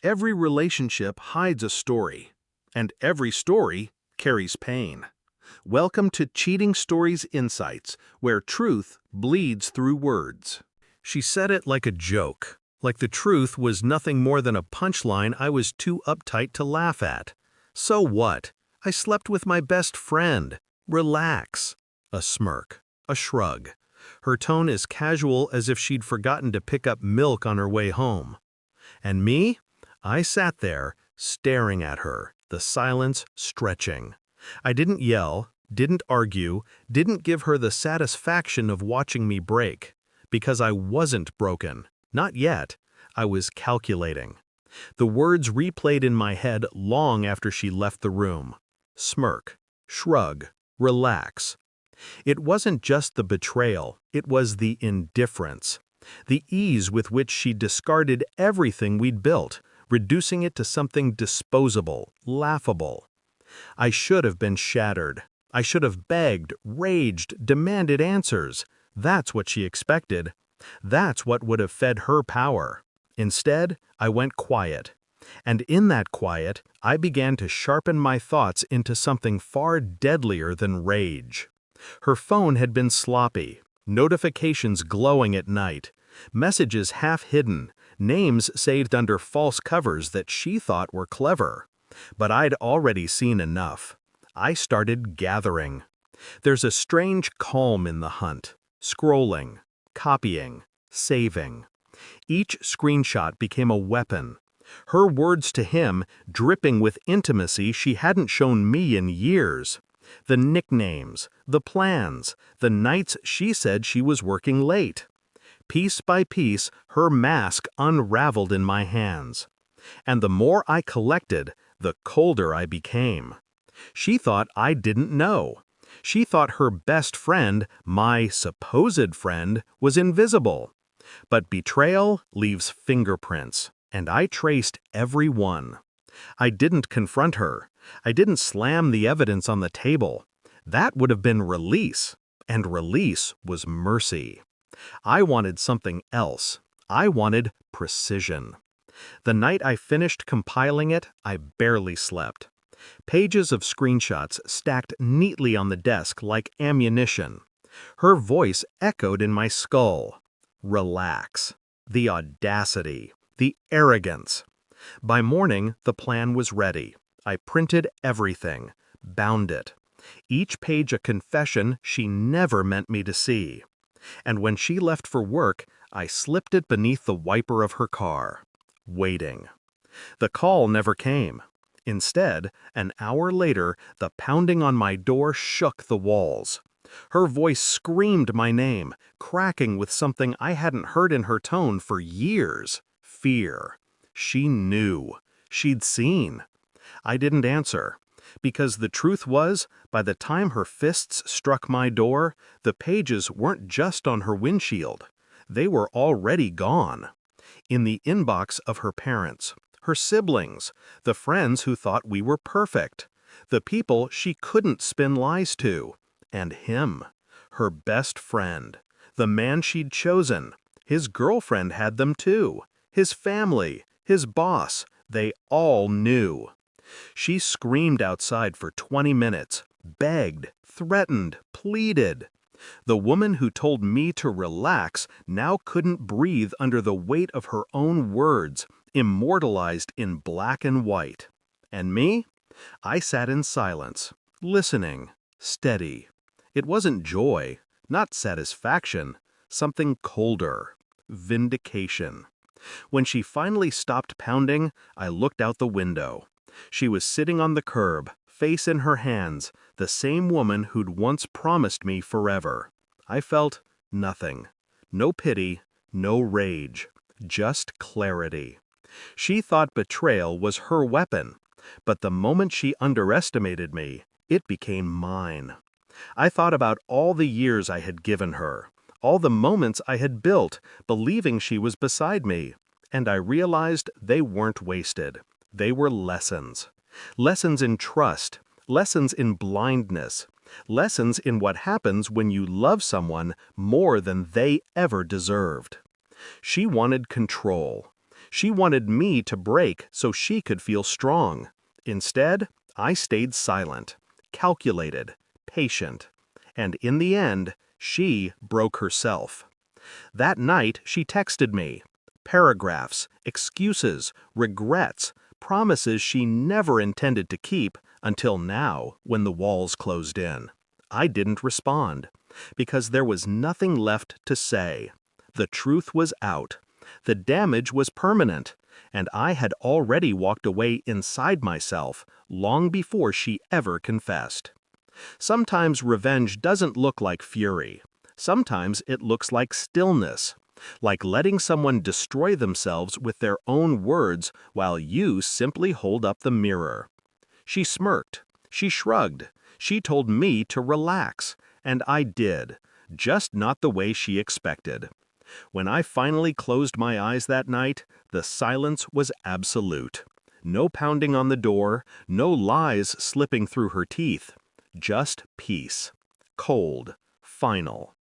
Every relationship hides a story, and every story carries pain. Welcome to Cheating Stories Insights, where truth bleeds through words. She said it like a joke, like the truth was nothing more than a punchline I was too uptight to laugh at. So what? I slept with my best friend. Relax. A smirk, a shrug. Her tone as casual as if she'd forgotten to pick up milk on her way home. And me? I sat there, staring at her, the silence stretching. I didn't yell, didn't argue, didn't give her the satisfaction of watching me break. Because I wasn't broken. Not yet. I was calculating. The words replayed in my head long after she left the room. Smirk, shrug, relax. It wasn't just the betrayal, it was the indifference. The ease with which she discarded everything we'd built, reducing it to something disposable, laughable. I should have been shattered. I should have begged, raged, demanded answers. That's what she expected. That's what would have fed her power. Instead, I went quiet. And in that quiet, I began to sharpen my thoughts into something far deadlier than rage. Her phone had been sloppy, notifications glowing at night, messages half hidden, names saved under false covers that she thought were clever. But I'd already seen enough. I started gathering. There's a strange calm in the hunt. Scrolling, copying, saving. Each screenshot became a weapon. Her words to him, dripping with intimacy she hadn't shown me in years. The nicknames, the plans, the nights she said she was working late. Piece by piece, her mask unraveled in my hands. And the more I collected, the colder I became. She thought I didn't know. She thought her best friend, my supposed friend, was invisible. But betrayal leaves fingerprints, and I traced every one. I didn't confront her. I didn't slam the evidence on the table. That would have been release, and release was mercy. I wanted something else. I wanted precision. The night I finished compiling it, I barely slept. Pages of screenshots stacked neatly on the desk like ammunition. Her voice echoed in my skull. Relax. The audacity. The arrogance. By morning, the plan was ready. I printed everything, bound it. Each page a confession she never meant me to see. And when she left for work, I slipped it beneath the wiper of her car, waiting. The call never came. Instead, an hour later, the pounding on my door shook the walls. Her voice screamed my name, cracking with something I hadn't heard in her tone for years. Fear. She knew. She'd seen. I didn't answer. Because the truth was, by the time her fists struck my door, the pages weren't just on her windshield. They were already gone. In the inbox of her parents, her siblings, the friends who thought we were perfect, the people she couldn't spin lies to, and him, her best friend, the man she'd chosen. His girlfriend had them too, his family, his boss, they all knew. She screamed outside for 20 minutes, begged, threatened, pleaded. The woman who told me to relax now couldn't breathe under the weight of her own words, immortalized in black and white. And me? I sat in silence, listening, steady. It wasn't joy, not satisfaction, something colder, vindication. When she finally stopped pounding, I looked out the window. She was sitting on the curb, face in her hands, the same woman who'd once promised me forever. I felt nothing. No pity, no rage, just clarity. She thought betrayal was her weapon, but the moment she underestimated me, it became mine. I thought about all the years I had given her, all the moments I had built, believing she was beside me, and I realized they weren't wasted. They were lessons. Lessons in trust, lessons in blindness, lessons in what happens when you love someone more than they ever deserved. She wanted control. She wanted me to break so she could feel strong. Instead, I stayed silent, calculated, patient, and in the end, she broke herself. That night, she texted me. Paragraphs, excuses, regrets, promises she never intended to keep until now when the walls closed in. I didn't respond because there was nothing left to say. The truth was out. The damage was permanent, and I had already walked away inside myself long before she ever confessed. Sometimes revenge doesn't look like fury. Sometimes it looks like stillness, like letting someone destroy themselves with their own words while you simply hold up the mirror. She smirked, she shrugged, she told me to relax, and I did, just not the way she expected. When I finally closed my eyes that night, the silence was absolute. No pounding on the door, no lies slipping through her teeth. Just peace. Cold. Final.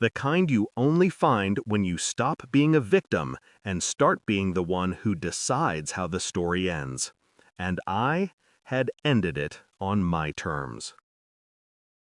The kind you only find when you stop being a victim and start being the one who decides how the story ends. And I had ended it on my terms.